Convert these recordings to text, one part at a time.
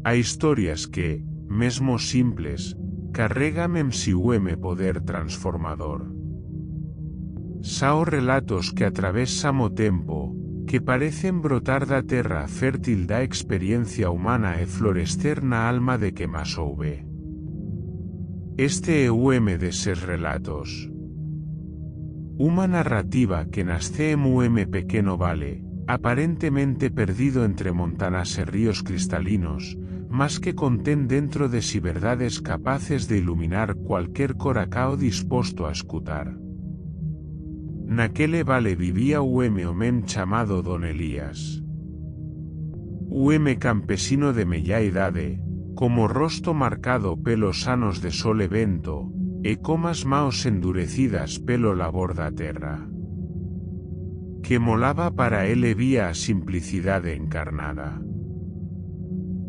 Há historias que, mesmo simples, carregan en si poder transformador. Sao relatos que atravesan o tempo, que parecen brotar da terra fértil da experiencia humana e florescer na alma de que más houve. Este é o deses relatos. Uma narrativa que nasce en pequeno vale, aparentemente perdido entre montanas e ríos cristalinos, mas que contén dentro de si verdades capaces de iluminar cualquier coracao disposto a escutar. Naquele vale vivía o homem chamado Don Elías. O campesino de media idade, como rosto marcado pelos anos de sol e vento, e comas maos endurecidas pelo labor da terra. Que molaba para ele vía a simplicidade encarnada.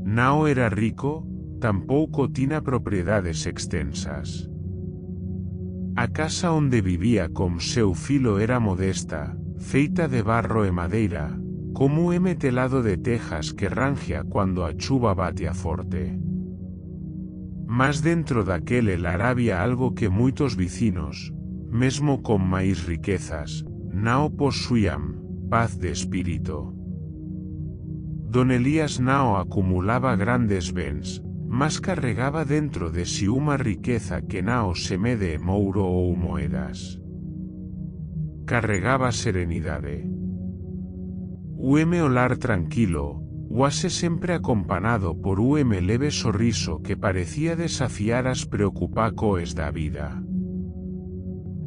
Nao era rico, tampouco tina propiedades extensas. A casa onde vivía con seu filo era modesta, feita de barro e madeira, como telado de tejas que rangia cuando a chuva batea forte. Mas dentro daquele lar había algo que moitos vecinos, mesmo con máis riquezas, nao posuían, paz de espírito. Don Elías nao acumulaba grandes bens, mas carregaba dentro de si unha riqueza que nao se mede en ouro ou moedas. Carregaba serenidade. O lar tranquilo, oase sempre acompañado por leve sorriso que parecía desafiar as preocupacoes da vida.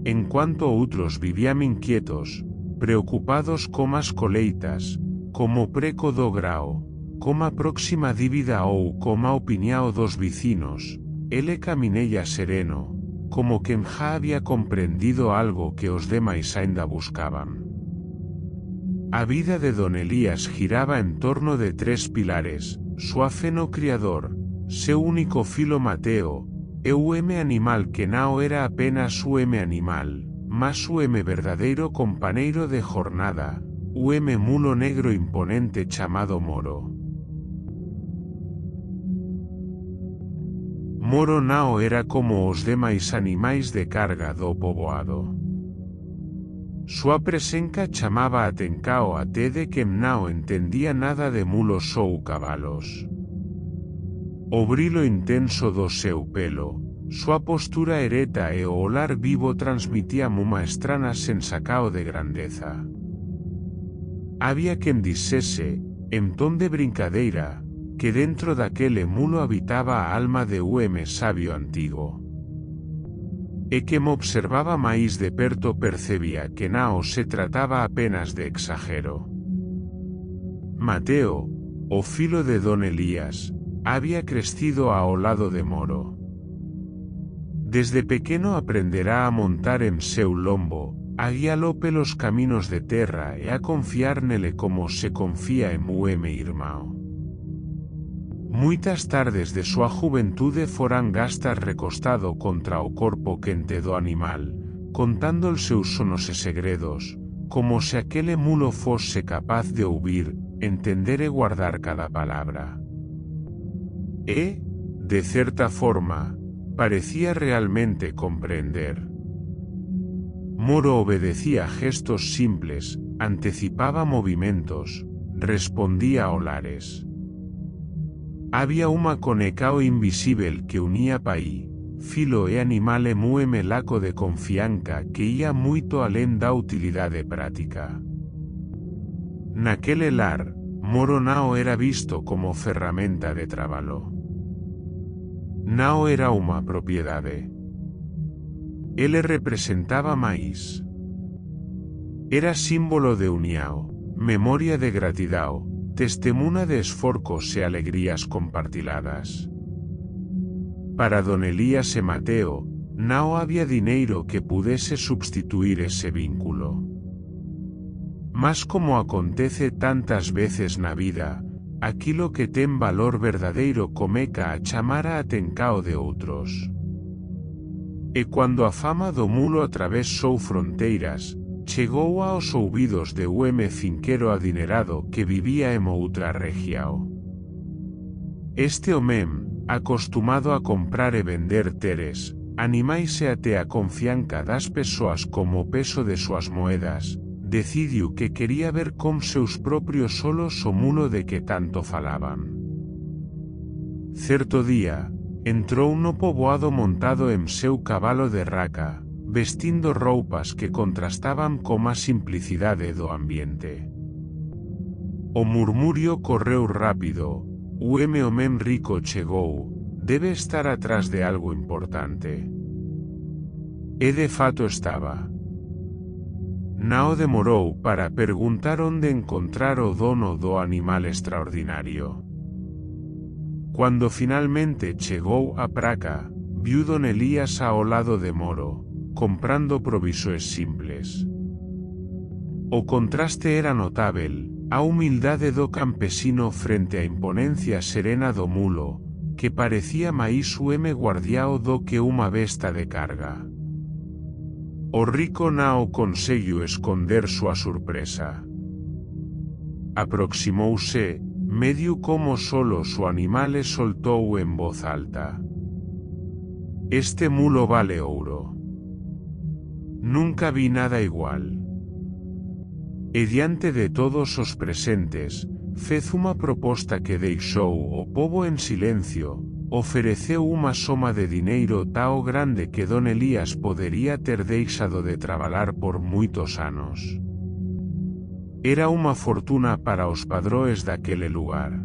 En cuanto outros vivían inquietos, preocupados comas coleitas, como preco do grao, como a próxima dívida ou como a opinião dos vecinos, ele caminella sereno, como quen já había comprendido algo que os demais ainda buscaban. A vida de Don Elías giraba en torno de tres pilares: súa fe no Criador, seu único filo Mateo, e o animal que nao era apenas o animal, mas o verdadeiro compañeiro de jornada, o mulo negro imponente chamado Moro. Moro nao era como os demais animais de carga do poboado. Súa presenca chamaba atencao a de que nao entendía nada de mulos ou cabalos. O brilo intenso do seu pelo, súa postura ereta e o olar vivo transmitían unha estrana sensacao de grandeza. Había quen dixese, en ton de brincadeira, que dentro daquele mulo habitaba a alma de sabio antigo. E que me observaba máis de perto percebía que nao se trataba apenas de exagero. Mateo, o filo de Don Elías, había crecido ao lado de Moro. Desde pequeno aprenderá a montar en seu lombo, a guialo pelos caminos de terra e a confiar nele como se confía en irmão. Muitas tardes de súa juventude foran gastas recostado contra o corpo quente do animal, contando os seus sonos e segredos, como se aquele mulo fose capaz de ouvir, entender e guardar cada palabra. E, de certa forma, parecía realmente comprender. Moro obedecía gestos simples, anticipaba movimentos, respondía a olares. Había unha conecao invisível que unía paí, filo e animal e melaco de confianza que ia moito alén da utilidade práctica. Naquele lar, Moro nao era visto como ferramenta de trabalo. Nao era unha propiedade. Ele representaba máis. Era símbolo de uniao, memoria de gratidao, testemuna de esforcos e alegrías compartiladas. Para Don Elías e Mateo, nao había dineiro que pudese substituir ese vínculo. Mas como acontece tantas veces na vida, aquilo que ten valor verdadeiro comeca a chamar a atencao de outros. E cuando a fama do mulo atravesou fronteiras, chegou aos ouvidos de finquero adinerado que vivía en outra regiao. Este homem, acostumado a comprar e vender teres, animais e até a confianza das pessoas como o peso de suas moedas, decidiu que quería ver com seus propios solos o mulo de que tanto falaban. Certo día, entrou no poboado montado en seu cabalo de raca, vestindo roupas que contrastaban coa simplicidade do ambiente. O murmurio correu rápido. O homem rico chegou, debe estar atrás de algo importante. E de fato estaba. Não demorou para perguntar onde encontrar o dono do animal extraordinario. Quando finalmente chegou a praca, viu Don Elías ao lado de Moro, comprando provisões simples. O contraste era notável. A humildade do campesino frente á imponencia serena do mulo, que parecía máis guardiao do que unha besta de carga. O rico não conseguiu esconder súa sorpresa. Aproximouse, medio como solo su animal e soltou en voz alta. Este mulo vale ouro. Nunca vi nada igual. E diante de todos os presentes, fez unha proposta que deixou o pobo en silencio, ofereceu unha soma de dineiro tao grande que Don Elías podería ter deixado de traballar por moitos anos. Era unha fortuna para os padroes daquele lugar.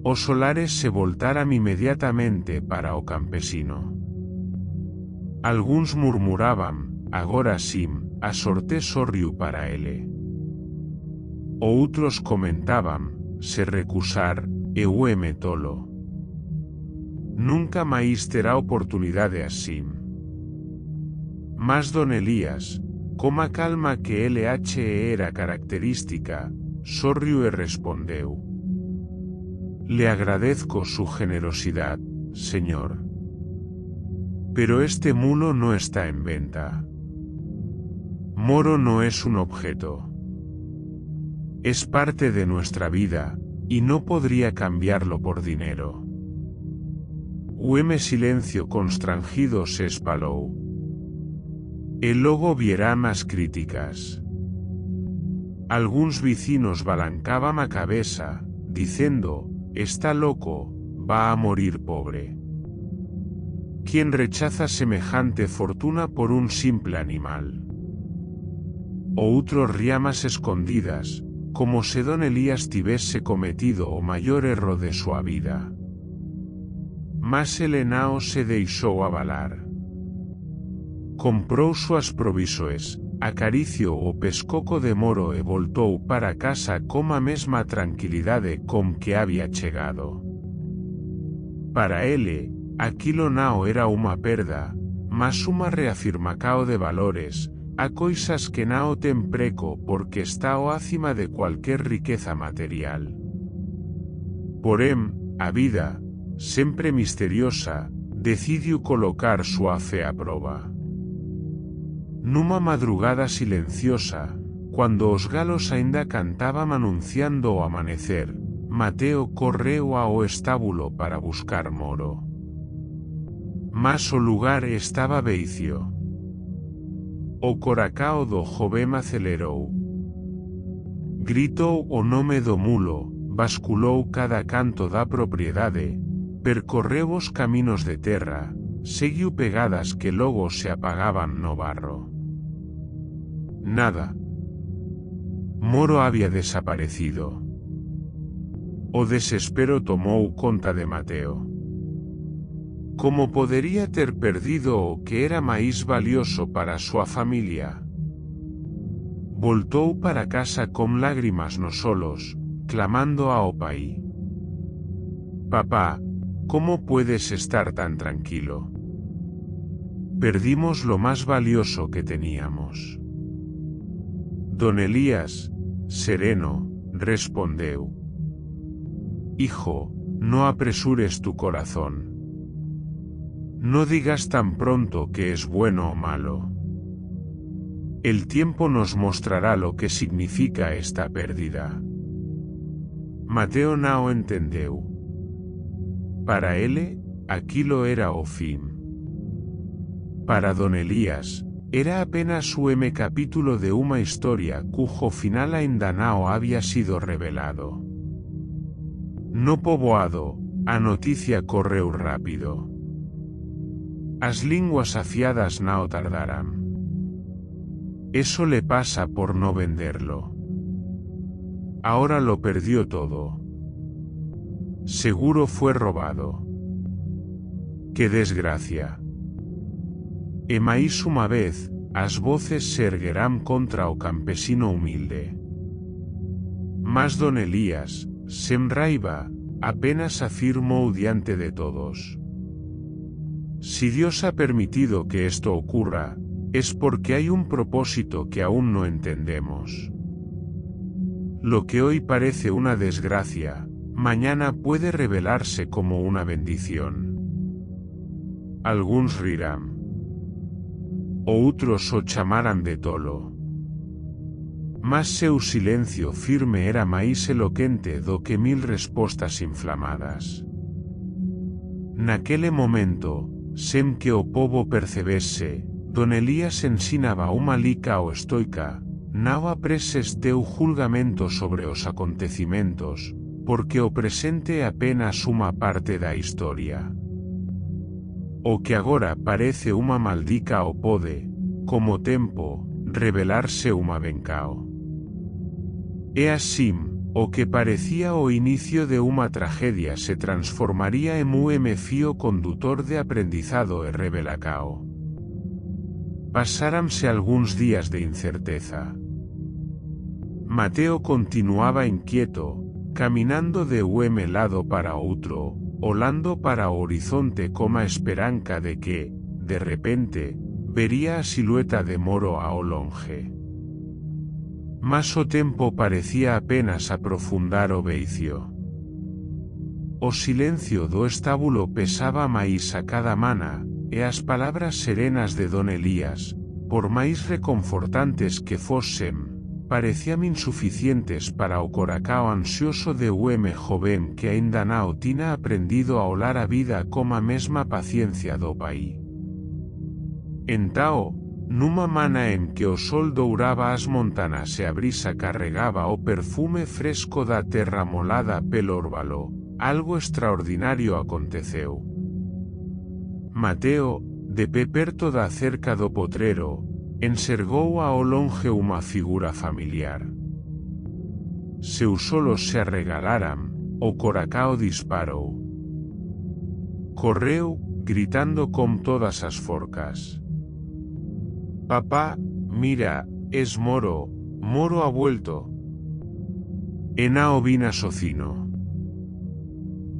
Os solares se voltaran inmediatamente para o campesino. Algúns murmuraban, agora sim, a sorte sorriu para ele. Outros comentaban, se recusar, e o home tolo. Nunca máis terá oportunidade así. Mas Don Elías, coma calma que LH era característica, sorriu e respondeu. Le agradezco su generosidad, señor. Pero este mulo no está en venta. Moro no es un objeto. Es parte de nuestra vida, y no podría cambiarlo por dinero. Hueme silencio constrangido se espalou. E logo vieran as críticas. Algúns vecinos balancaban a cabeza, dicendo, está loco, va a morir pobre. ¿Quién rechaza semejante fortuna por un simple animal? Outros riamas escondidas, como se Don Elías tivese cometido o maior erro de súa vida. Mas ele non se deixou abalar. Comprou súas provisoes, acariciou o pescoco de Moro e voltou para casa coma mesma tranquilidade com que había chegado. Para ele, aquilo non era unha perda, mas unha reafirmacao de valores, a coisas que non ten preco porque está ao acima de cualquier riqueza material. Porén, a vida, sempre misteriosa, decidiu colocar súa fe a proba. Nunha madrugada silenciosa, cando os galos aínda cantaban anunciando o amanecer, Mateo correu ao estábulo para buscar Moro. Mas o lugar estaba veicio. O coracao do jovem acelerou. Gritou o nome do mulo, basculou cada canto da propiedade, percorreu os caminos de terra, seguiu pegadas que logo se apagaban no barro. Nada. Moro había desaparecido. O desespero tomou conta de Mateo. Como podería ter perdido o que era máis valioso para a súa familia? Voltou para casa con lágrimas nos ollos, clamando ao pai. Papá, como puedes estar tan tranquilo? Perdimos lo más valioso que teníamos. Don Elías, sereno, respondeu. Hijo, no apresures tu corazón. No digas tan pronto que es bueno o malo. El tiempo nos mostrará lo que significa esta pérdida. Mateo non entendeu. Para él, aquilo era o fin. Para don Elías, era apenas un capítulo de una historia cujo final ainda no había sido revelado. No poboado, a noticia correu rápido. As linguas afiadas no tardarán. Eso le pasa por no venderlo. Ahora lo perdió todo. Seguro fue robado. ¡Qué desgracia! E máis una vez, as voces se erguerán contra o campesino humilde. Mas don Elías, sen raiva, apenas afirmó diante de todos. Si Dios ha permitido que esto ocurra, es porque hay un propósito que aún no entendemos. Lo que hoy parece una desgracia, mañana puede revelarse como una bendición. Algunos rirán. Outros o chamarán de tolo. Mas seu silencio firme era máis eloquente do que 1000 respostas inflamadas. Naquele momento, sem que o pobo percebese, don Elías ensinaba unha lica o estoica, nao apreses teu julgamento sobre os acontecimentos, porque o presente é apenas unha parte da historia. O que agora parece unha maldica o pode, como tempo, revelarse unha bencao. E así, o que parecía o inicio de unha tragedia se transformaría en un fío condutor de aprendizado e revelacao. Pasáranse algúns días de incerteza. Mateo continuaba inquieto, caminando de un lado para outro, olando para o horizonte coma esperanza de que, de repente, vería a silueta de Moro ao longe. Mas o tempo parecía apenas aprofundar o veicio. O silencio do estábulo pesaba máis a cada mana, e as palabras serenas de don Elías, por máis reconfortantes que fosen, parecían insuficientes para o coracao ansioso de un joven que aínda non tiña aprendido a olar a vida coma mesma paciencia do pai. Entao, nunha mana en que o sol douraba as montanas e a brisa carregaba o perfume fresco da terra molada pelo órbalo, algo extraordinario aconteceu. Mateo, de pé perto da cerca do potrero, enxergou ao longe unha figura familiar. Seus ollos se arregalaran, o coracao disparou. Correu, gritando con todas as forcas. «Papá, mira, es Moro, Moro ha vuelto!» E nao vina socino.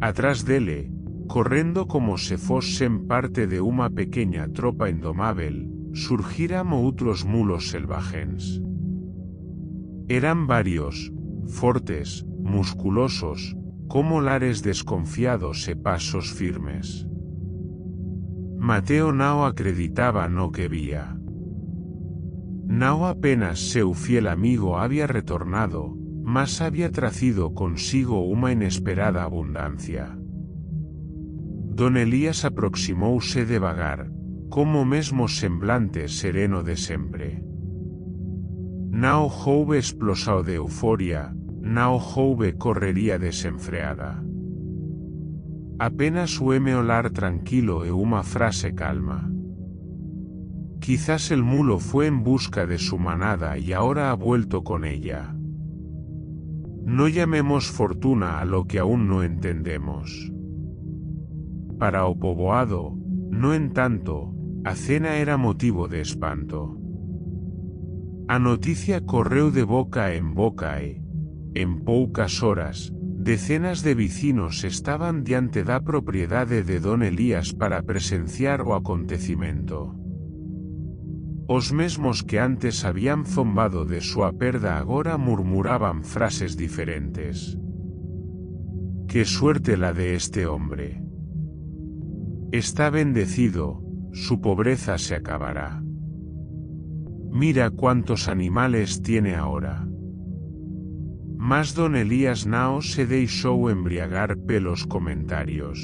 Atrás dele, correndo como se fosen parte de unha pequeña tropa indomável, surgiran outros mulos selvagens. Eran varios, fortes, musculosos, como lares desconfiados e pasos firmes. Mateo non acreditaba no que vía. Non apenas seu fiel amigo había retornado, mas había tracido consigo unha inesperada abundancia. Don Elías aproximouse devagar, como mesmo semblante sereno de sempre. Non houve explosao de euforia, non houve correría desenfreada. Apenas un olar tranquilo e unha frase calma. Quizás el mulo fue en busca de su manada y ahora ha vuelto con ella. No llamemos fortuna a lo que aún no entendemos. Para o poboado, no en tanto, a cena era motivo de espanto. A noticia correu de boca en boca e, en poucas horas, decenas de vecinos estaban diante da propiedade de don Elías para presenciar o acontecimento. Os mesmos que antes habían zombado de súa perda agora murmuraban frases diferentes. «Qué suerte la de este hombre. Está bendecido, su pobreza se acabará. Mira cuántos animales tiene ahora». Mas don Elías non se deixou embriagar pelos comentarios.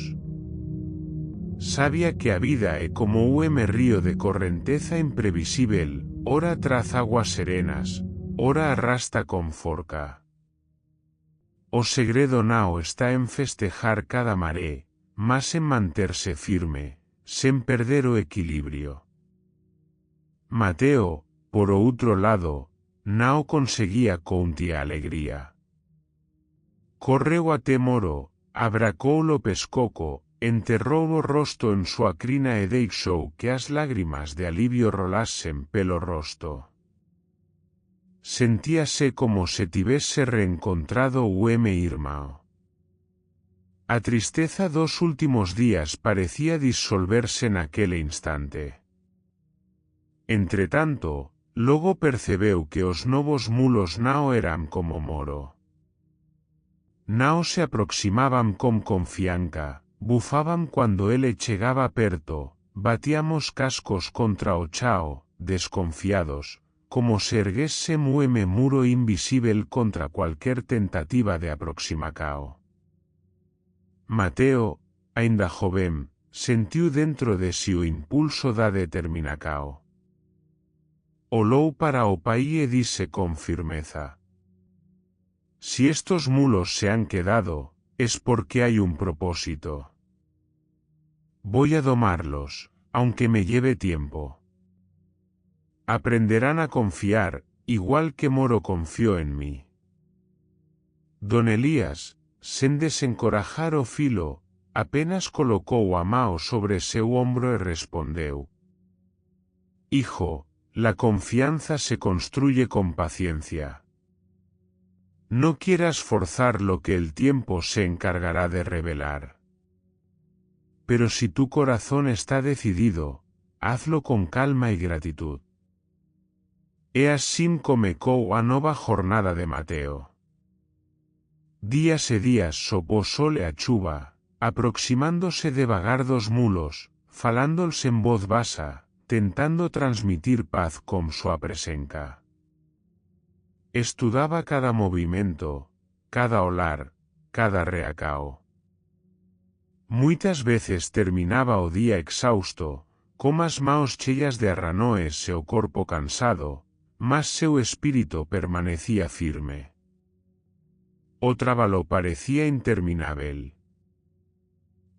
sabia que a vida é como río de correnteza imprevisível, ora traz aguas serenas, ora arrasta con forca. O segredo nao está en festejar cada maré, mas en manterse firme, sen perder o equilibrio. Mateo, por outro lado, nao conseguía countia alegría. Correu até Moro, abracoulo pescoco, enterrou o rosto en súa crina e deixou que as lágrimas de alivio rolasen pelo rosto. Sentíase como se tivese reencontrado o irmão. A tristeza dos últimos días parecía disolverse naquele instante. Entretanto, logo percebeu que os novos mulos nao eran como Moro. Nao se aproximaban con confianza, bufaban cuando ele chegaba perto, batíamos cascos contra o chao, desconfiados, como se erguese muro invisível contra cualquier tentativa de aproximacao. Mateo, aínda joven, sentiu dentro de si o impulso da determinacao. Olou para o pai e dise con firmeza: si estos mulos se han quedado, es porque hay un propósito. Voy a domarlos, aunque me lleve tiempo. Aprenderán a confiar, igual que Moro confió en mí. Don Elías, sen desencorajar o filo, apenas colocou a mao sobre seu hombro e respondeu: Hijo, la confianza se construye con paciencia. No quieras forzar lo que el tiempo se encargará de revelar. Pero si tu corazón está decidido, hazlo con calma y gratitud. E así comecou a nova jornada de Mateo. Días e días sopó sol e a chuva, aproximándose devagar dos mulos, falándols en voz basa, tentando transmitir paz con súa presenca. Estudaba cada movimento, cada olar, cada reacao. Muitas veces terminaba o día exhausto, comas maos cheias de arranoes e o corpo cansado, mas seu espírito permanecía firme. O trabalo parecía interminável.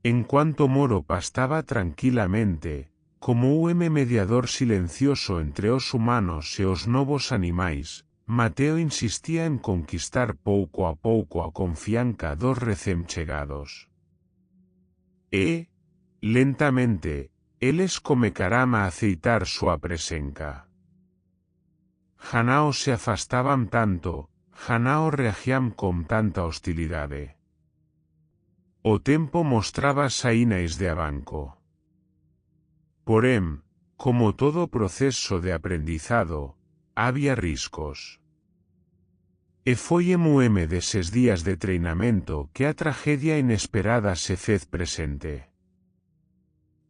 En cuanto Moro pastaba tranquilamente, como mediador silencioso entre os humanos e os novos animais, Mateo insistía en conquistar pouco a pouco a confianza dos recém-chegados. E, lentamente, eles comecaran a aceitar súa presenca. Janao se afastaban tanto, janao reagiam con tanta hostilidade. O tempo mostraba saínais de abanco. Porém, como todo proceso de aprendizado, había riscos. E foi deses días de treinamento que a tragedia inesperada se fez presente.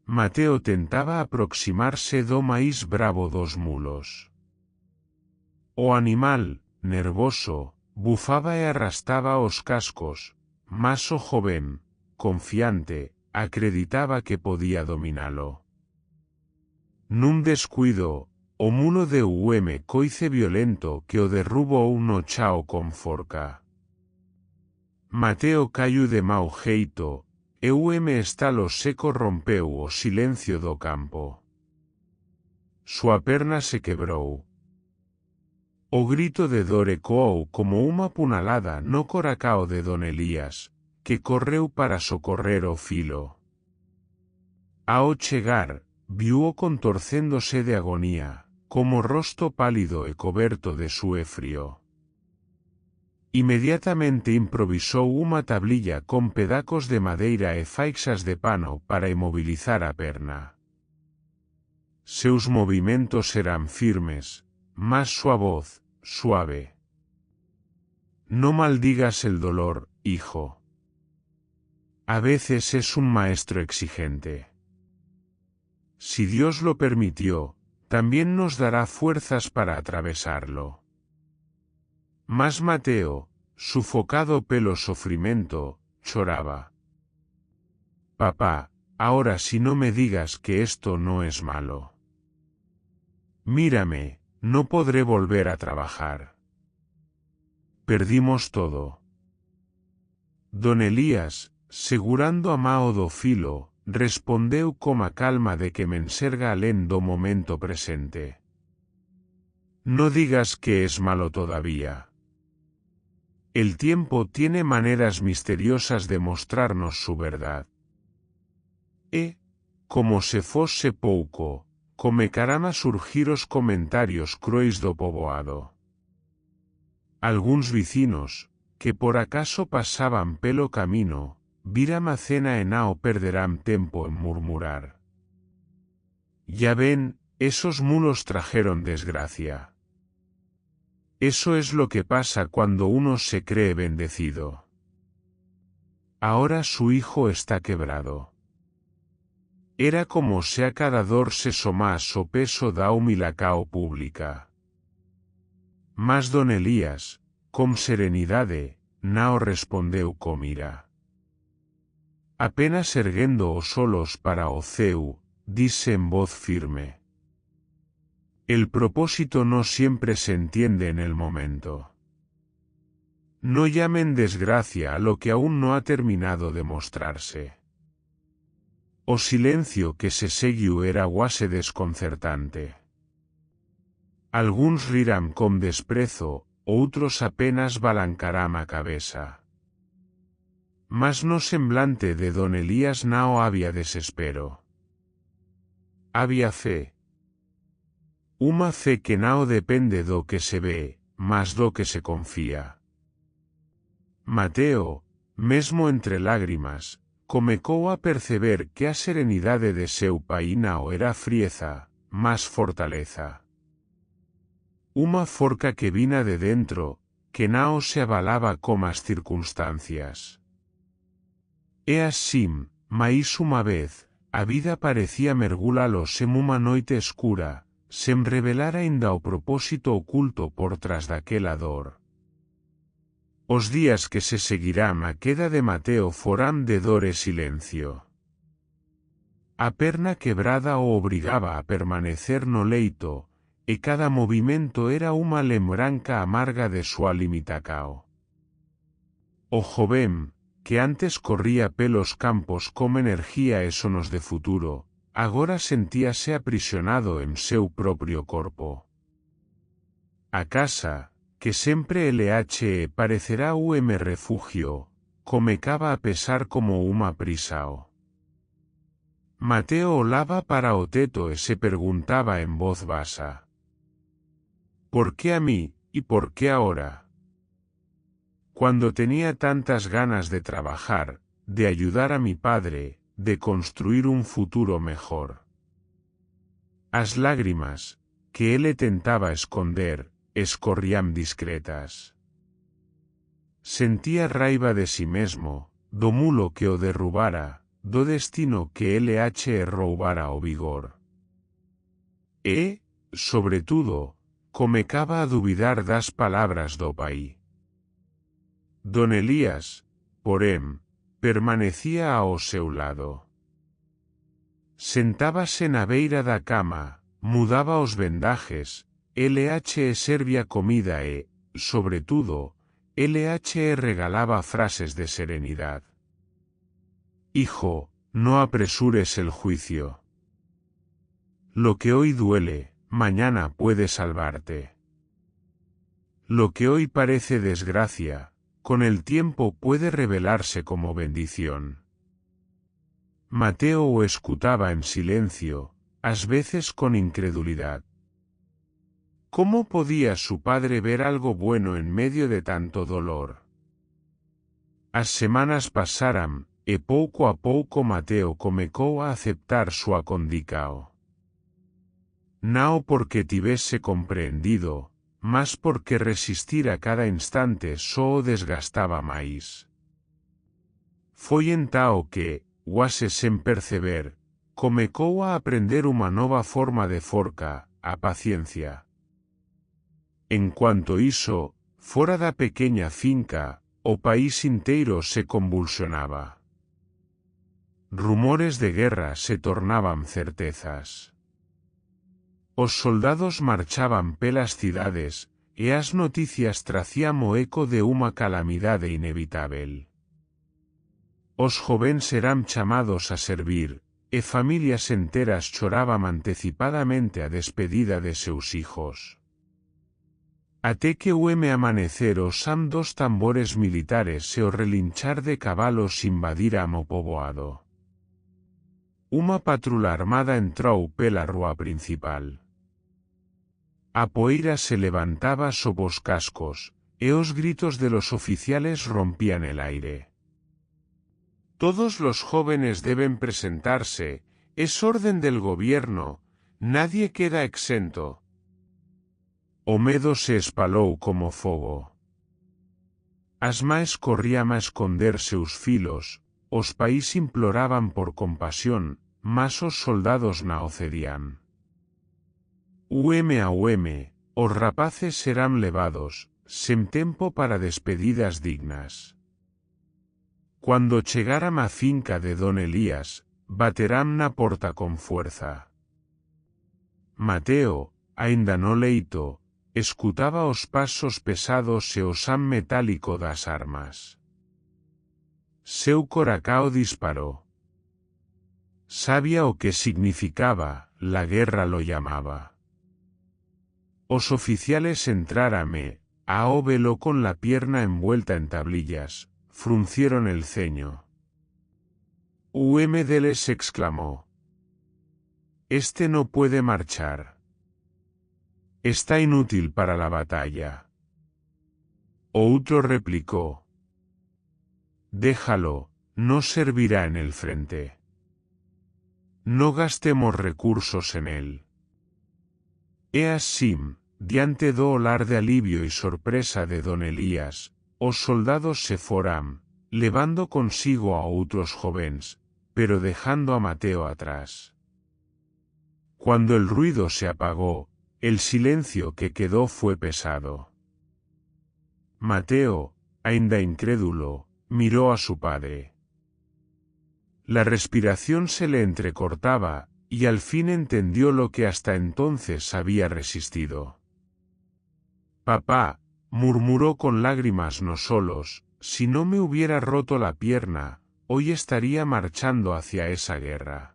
Mateo tentaba aproximarse do máis bravo dos mulos. O animal, nervoso, bufaba e arrastaba os cascos, mas o joven, confiante, acreditaba que podía dominalo. Nun descuido, o mulo de coice violento que o derrubou no chao con forca. Mateo caiu de mau jeito, e estalo seco rompeu o silencio do campo. Súa perna se quebrou. O grito de dor ecoou como unha punalada no coracao de Don Elías, que correu para socorrer o filo. Ao chegar, viuo contorcéndose de agonía, como rosto pálido e coberto de sue frío. Inmediatamente improvisou unha tablilla con pedacos de madeira e faixas de pano para inmobilizar a perna. Seus movimentos eran firmes, mas súa voz, suave. No maldigas el dolor, hijo. A veces es un maestro exigente. Si Dios lo permitió, también nos dará fuerzas para atravesarlo. Mas Mateo, sufocado pelo sofrimento, choraba. Papá, Ahora si no me digas que esto no es malo. Mírame, no podré volver a trabajar. Perdimos todo. Don Elías, segurando a Mao do filo, respondeu coma calma de que me enserga alén do momento presente. No digas que es malo todavía. El tiempo tiene maneras misteriosas de mostrarnos su verdad. Como se fosse pouco, comecarán a surgir os comentarios cruéis do poboado. Alguns vecinos, que por acaso pasaban pelo camino, viram a cena e nao perderán tempo en murmurar. Ya ven, esos mulos trajeron desgracia. Eso es lo que pasa cuando uno se cree bendecido. Ahora su hijo está quebrado. Era como se a cada dor se somás o peso da humilacao pública. Mas don Elías, com serenidade, nao respondeu com ira. Apenas erguendo os olhos para o ceu, disse en voz firme. El propósito no siempre se entiende en el momento. No llamen desgracia a lo que aún no ha terminado de mostrarse. O silencio que se seguiu era guase desconcertante. Alguns rirán con desprezo, outros apenas balancarán a cabeza. Mas no semblante de don Elías nao había desespero. Había fe. Uma fe que nao depende do que se ve, mas do que se confía. Mateo, mesmo entre lágrimas, comecou a perceber que a serenidade de seu pai nao era frieza, mas fortaleza. Uma forca que vina de dentro, que nao se abalaba comas circunstancias. E así, mais uma vez, a vida parecía mergulalo sem uma noite escura, sem revelar ainda o propósito oculto por tras daquela dor. Os días que se seguirán a queda de Mateo forán de dor e silencio. A perna quebrada o obrigaba a permanecer no leito, e cada movimento era uma lembranca amarga de súa limitacao. O joven, que antes corría pelos campos como energía e sonos de futuro, agora sentíase aprisionado en seu propio corpo. A casa, que sempre parecerá refugio, comecaba a pesar como uma prisao. Mateo olaba para o teto e se perguntaba en voz basa. ¿Por qué a mí, y por qué ahora? Cuando tenía tantas ganas de trabajar, de ayudar a mi padre, de construir un futuro mejor. As lágrimas, que él tentaba esconder, escorrían discretas. Sentía raiva de sí mesmo, do mulo que o derrubara, do destino que roubara o vigor. E, sobre todo, comecaba a duvidar das palabras do pai. Don Elías, porém, permanecía ao seu lado. Sentábase na beira da cama, mudaba os vendajes, servía comida e, sobre todo, regalaba frases de serenidad. Hijo, no apresures el juicio. Lo que hoy duele, mañana puede salvarte. Lo que hoy parece desgracia, con el tiempo puede revelarse como bendición. Mateo o escutaba en silencio, às veces con incredulidad. ¿Cómo podía su padre ver algo bueno en medio de tanto dolor? As semanas pasaram, e pouco a pouco Mateo comecou a aceptar súa condicao. Nao porque tivese compreendido, mas porque resistir a cada instante só o desgastaba máis. Foi entao que, guase sen perceber, comecou a aprender unha nova forma de forca, a paciencia. En cuanto iso, fora da pequeña finca, o país inteiro se convulsionaba. rumores de guerra se tornaban certezas. Os soldados marchaban pelas cidades, e as noticias tracían o eco de unha calamidade inevitável. Os jóvenes eran chamados a servir, e familias enteras choraban anticipadamente a despedida de seus hijos. Até que hueme amanecer osan dos tambores militares e o relinchar de cabalos invadiran o poboado. Unha patrula armada entrou pela rúa principal. A poeira se levantaba sob os cascos, e os gritos de los oficiales rompían el aire. Todos los jóvenes deben presentarse, es orden del gobierno, nadie queda exento. O medo se espalou como fogo. As maes corrían a esconder seus filos, os país imploraban por compasión, mas os soldados na o cedían. Ueme a ueme, os rapaces serán levados, sen tempo para despedidas dignas. Cuando chegaran a finca de don Elías, baterán na porta con fuerza. Mateo, aínda no leito, escutaba os pasos pesados e o san metálico das armas. Seu coracao disparó. Sabía o que significaba, la guerra lo llamaba. Os oficiales entrárame, a óvelo con la pierna envuelta en tablillas, fruncieron el ceño. UM les exclamó. Este no puede marchar. Está inútil para la batalla. Outro replicó. Déjalo, no servirá en el frente. No gastemos recursos en él. E así, diante do olar de alivio y sorpresa de don Elías, os soldados se foran, levando consigo a outros jóvenes, pero dejando a Mateo atrás. Cuando el ruido se apagó, el silencio que quedó fue pesado. Mateo, aínda incrédulo, miró a su padre. La respiración se le entrecortaba, y al fin entendió lo que hasta entonces había resistido. Papá, murmuró con lágrimas no solos, si no me hubiera roto la pierna, hoy estaría marchando hacia esa guerra.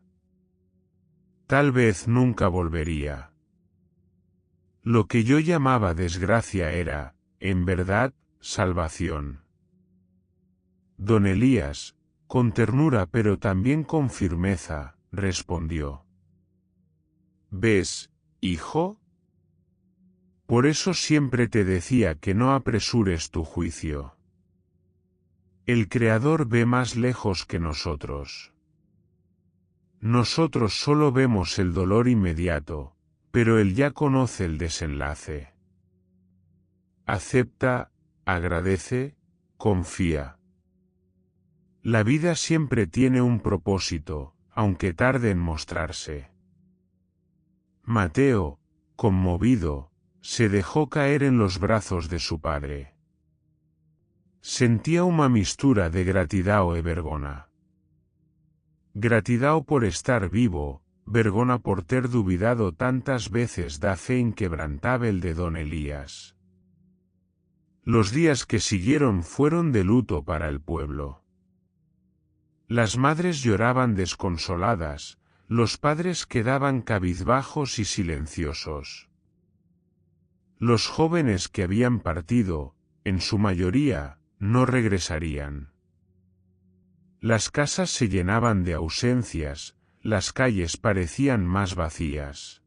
Tal vez nunca volvería. Lo que yo llamaba desgracia era, en verdad, salvación. Don Elías, con ternura pero también con firmeza, respondió. ¿Ves, hijo? Por eso siempre te decía que no apresures tu juicio. El Creador ve más lejos que nosotros. Nosotros solo vemos el dolor inmediato, pero Él ya conoce el desenlace. Acepta, agradece, confía. La vida siempre tiene un propósito, aunque tarde en mostrarse. Mateo, conmovido, se dejó caer en los brazos de su padre. Sentía una mistura de gratidao e vergona. Gratidao por estar vivo, vergona por ter dubidado tantas veces da fe inquebrantável de don Elías. Los días que siguieron fueron de luto para el pueblo. Las madres lloraban desconsoladas, los padres quedaban cabizbajos y silenciosos. Los jóvenes que habían partido, en su mayoría, no regresarían. Las casas se llenaban de ausencias, las calles parecían más vacías.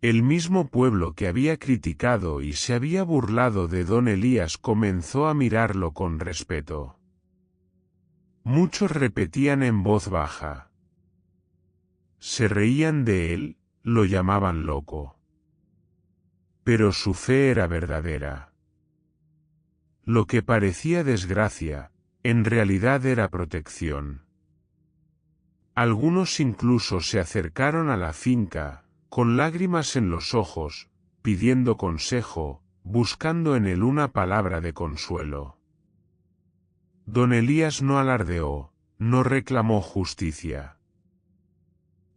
El mismo pueblo que había criticado y se había burlado de don Elías comenzó a mirarlo con respeto. Muchos repetían en voz baja. Se reían de él, lo llamaban loco. Pero su fe era verdadera. Lo que parecía desgracia, en realidad era protección. Algunos incluso se acercaron a la finca, con lágrimas en los ojos, pidiendo consejo, buscando en él una palabra de consuelo. Don Elías no alardeó, no reclamó justicia.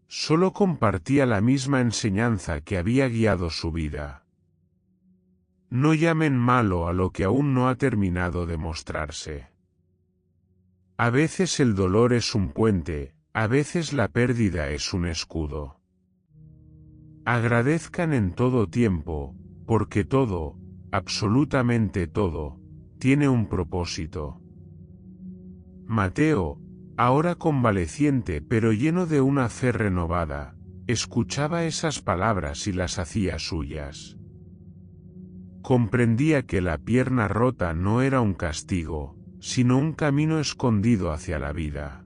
Solo compartía la misma enseñanza que había guiado su vida. No llamen malo a lo que aún no ha terminado de mostrarse. A veces el dolor es un puente, a veces la pérdida es un escudo. Agradezcan en todo tiempo, porque todo, absolutamente todo, tiene un propósito. Mateo, ahora convaleciente pero lleno de una fe renovada, escuchaba esas palabras y las hacía suyas. Comprendía que la pierna rota no era un castigo, sino un camino escondido hacia la vida.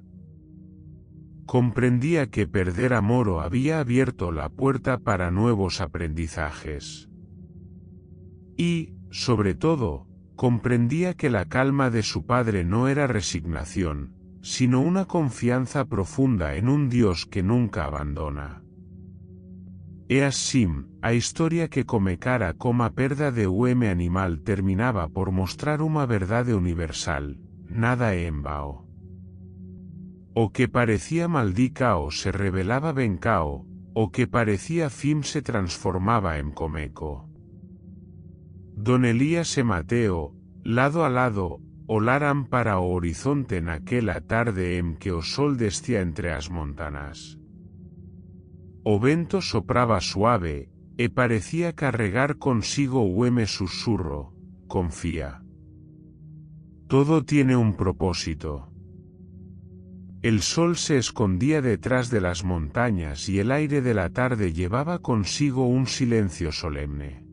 Comprendía que perder a Moro había abierto la puerta para nuevos aprendizajes. Y, sobre todo, comprendía que la calma de su padre no era resignación, sino una confianza profunda en un Dios que nunca abandona. E assim, a historia que cara como a perda de animal terminaba por mostrar una verdad universal, nada é en vão. O que parecía maldicao se revelaba bencao, o que parecía fim se transformaba en comeco. Don Elías e Mateo, lado a lado, olaran para o horizonte naquela tarde en que o sol descía entre as montanas. O vento sopraba suave, e parecía carregar consigo susurro, confía. Todo tiene un propósito. El sol se escondía detrás de las montañas y el aire de la tarde llevaba consigo un silencio solemne.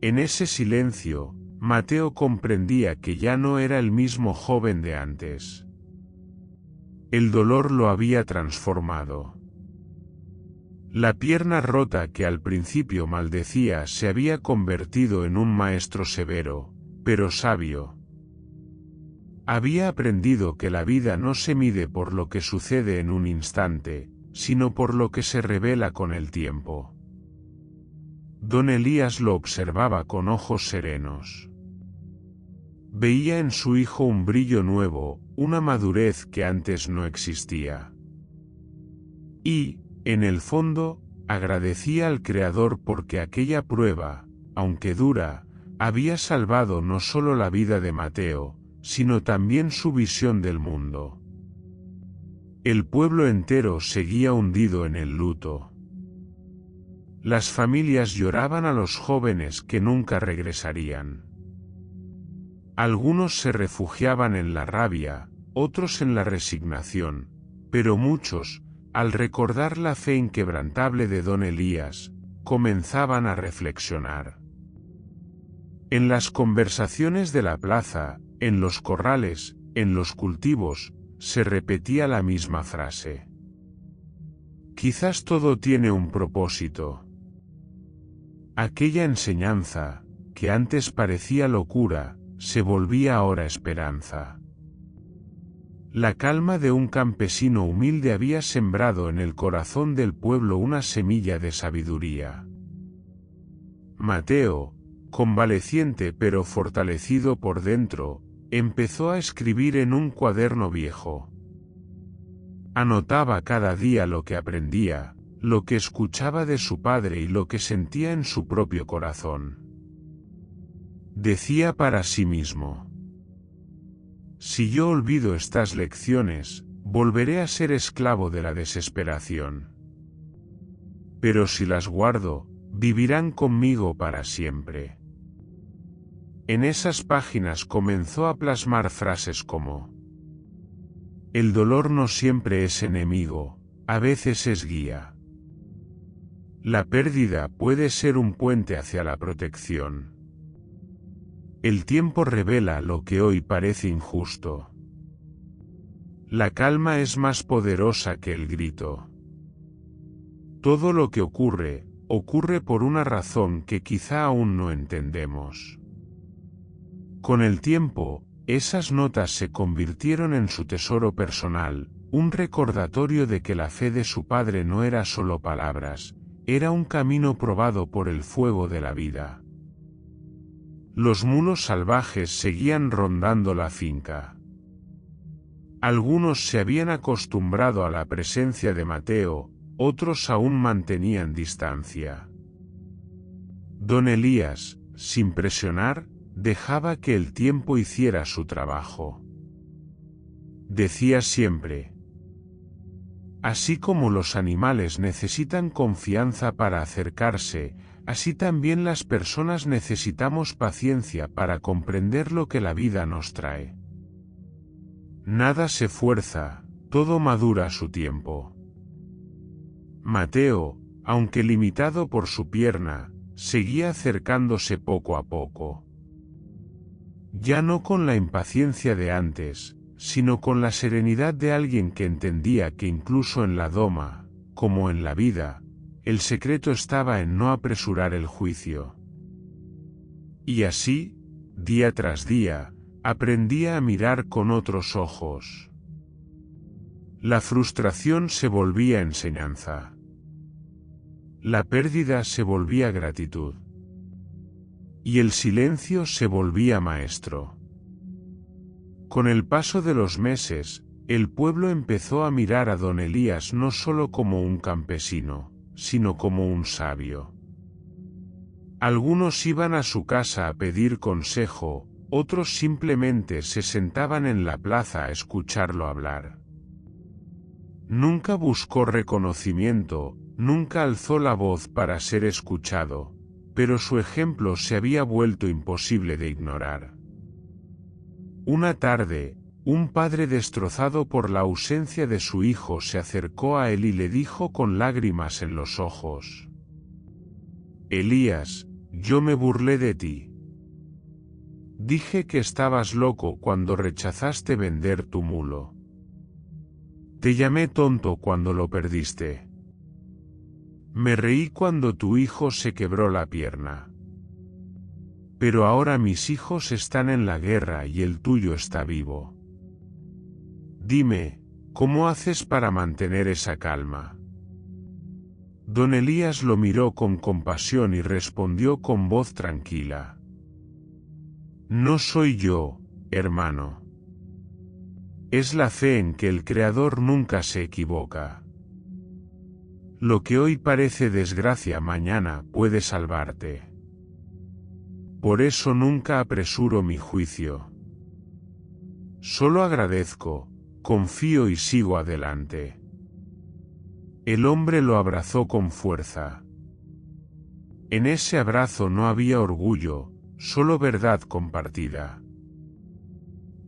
En ese silencio, Mateo comprendía que ya no era el mismo joven de antes. El dolor lo había transformado. La pierna rota que al principio maldecía se había convertido en un maestro severo, pero sabio. Había aprendido que la vida no se mide por lo que sucede en un instante, sino por lo que se revela con el tiempo. Don Elías lo observaba con ojos serenos. Veía en su hijo un brillo nuevo, una madurez que antes no existía. Y, en el fondo, agradecía al Creador porque aquella prueba, aunque dura, había salvado no solo la vida de Mateo, sino también su visión del mundo. El pueblo entero seguía hundido en el luto. Las familias lloraban a los jóvenes que nunca regresarían. Algunos se refugiaban en la rabia, otros en la resignación, pero muchos, al recordar la fe inquebrantable de don Elías, comenzaban a reflexionar. En las conversaciones de la plaza, en los corrales, en los cultivos, se repetía la misma frase. Quizás todo tiene un propósito. Aquella enseñanza, que antes parecía locura, se volvía ahora esperanza. La calma de un campesino humilde había sembrado en el corazón del pueblo una semilla de sabiduría. Mateo, convaleciente pero fortalecido por dentro, empezó a escribir en un cuaderno viejo. Anotaba cada día lo que aprendía, lo que escuchaba de su padre y lo que sentía en su propio corazón. Decía para sí mismo: si yo olvido estas lecciones, volveré a ser esclavo de la desesperación. Pero si las guardo, vivirán conmigo para siempre. En esas páginas comenzó a plasmar frases como: el dolor no siempre es enemigo, a veces es guía. La pérdida puede ser un puente hacia la protección. El tiempo revela lo que hoy parece injusto. La calma es más poderosa que el grito. Todo lo que ocurre, ocurre por una razón que quizá aún no entendemos. Con el tiempo, esas notas se convirtieron en su tesoro personal, un recordatorio de que la fe de su padre no era solo palabras, era un camino probado por el fuego de la vida. Los mulos salvajes seguían rondando la finca. Algunos se habían acostumbrado a la presencia de Mateo, otros aún mantenían distancia. Don Elías, sin presionar, dejaba que el tiempo hiciera su trabajo. Decía siempre: así como los animales necesitan confianza para acercarse, así también las personas necesitamos paciencia para comprender lo que la vida nos trae. Nada se fuerza, todo madura a su tiempo. Mateo, aunque limitado por su pierna, seguía acercándose poco a poco. Ya no con la impaciencia de antes, sino con la serenidad de alguien que entendía que incluso en la doma, como en la vida, el secreto estaba en no apresurar el juicio. Y así, día tras día, aprendía a mirar con otros ojos. La frustración se volvía enseñanza. La pérdida se volvía gratitud. Y el silencio se volvía maestro. Con el paso de los meses, el pueblo empezó a mirar a don Elías no solo como un campesino, sino como un sabio. Algunos iban a su casa a pedir consejo, otros simplemente se sentaban en la plaza a escucharlo hablar. Nunca buscó reconocimiento, nunca alzó la voz para ser escuchado, pero su ejemplo se había vuelto imposible de ignorar. Una tarde, un padre destrozado por la ausencia de su hijo se acercó a él y le dijo con lágrimas en los ojos: Elías, yo me burlé de ti. Dije que estabas loco cuando rechazaste vender tu mulo. Te llamé tonto cuando lo perdiste. Me reí cuando tu hijo se quebró la pierna. Pero ahora mis hijos están en la guerra y el tuyo está vivo. Dime, ¿cómo haces para mantener esa calma? Don Elías lo miró con compasión y respondió con voz tranquila: no soy yo, hermano. Es la fe en que el Creador nunca se equivoca. Lo que hoy parece desgracia mañana puede salvarte. Por eso nunca apresuro mi juicio. Solo agradezco, confío y sigo adelante. El hombre lo abrazó con fuerza. En ese abrazo no había orgullo, solo verdad compartida.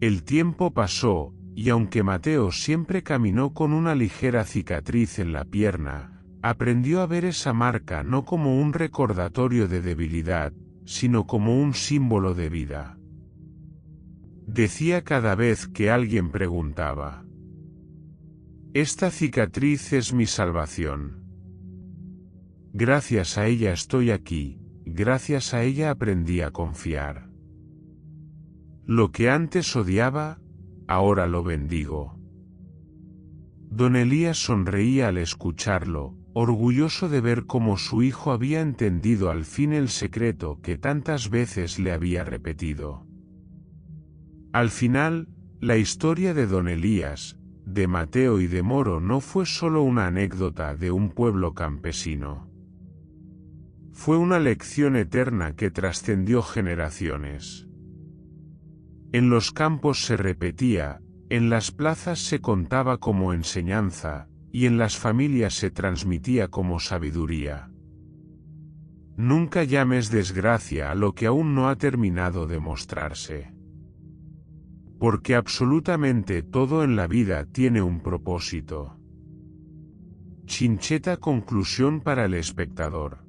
El tiempo pasó, y aunque Mateo siempre caminó con una ligera cicatriz en la pierna, aprendió a ver esa marca no como un recordatorio de debilidad, sino como un símbolo de vida. Decía cada vez que alguien preguntaba: esta cicatriz es mi salvación. Gracias a ella estoy aquí, gracias a ella aprendí a confiar. Lo que antes odiaba, ahora lo bendigo. Don Elías sonreía al escucharlo, orgulloso de ver cómo su hijo había entendido al fin el secreto que tantas veces le había repetido. Al final, la historia de don Elías, de Mateo y de Moro no fue solo una anécdota de un pueblo campesino. Fue una lección eterna que trascendió generaciones. En los campos se repetía, en las plazas se contaba como enseñanza, y en las familias se transmitía como sabiduría. Nunca llames desgracia a lo que aún no ha terminado de mostrarse. Porque absolutamente todo en la vida tiene un propósito. Chincheta conclusión para el espectador.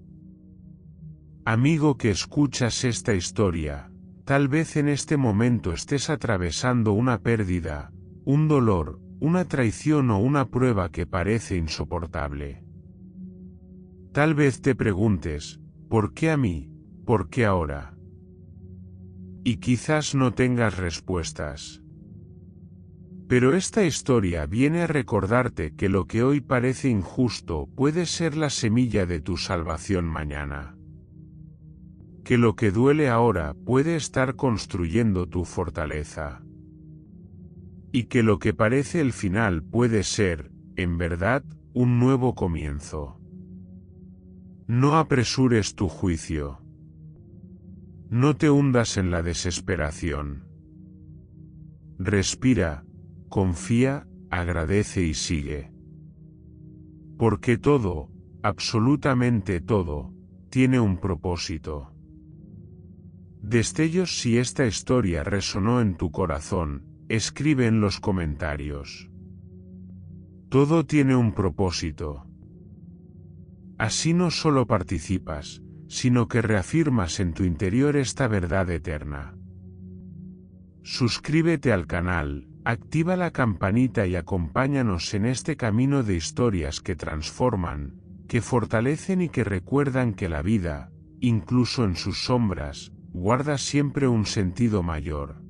Amigo que escuchas esta historia, tal vez en este momento estés atravesando una pérdida, un dolor, una traición o una prueba que parece insoportable. Tal vez te preguntes, ¿por qué a mí? ¿Por qué ahora? Y quizás no tengas respuestas. Pero esta historia viene a recordarte que lo que hoy parece injusto puede ser la semilla de tu salvación mañana. Que lo que duele ahora puede estar construyendo tu fortaleza. Y que lo que parece el final puede ser, en verdad, un nuevo comienzo. No apresures tu juicio. No te hundas en la desesperación. Respira, confía, agradece y sigue. Porque todo, absolutamente todo, tiene un propósito. Destellos. Si esta historia resonó en tu corazón, escribe en los comentarios. Todo tiene un propósito. Así no solo participas, sino que reafirmas en tu interior esta verdad eterna. Suscríbete al canal, activa la campanita y acompáñanos en este camino de historias que transforman, que fortalecen y que recuerdan que la vida, incluso en sus sombras, guarda siempre un sentido mayor.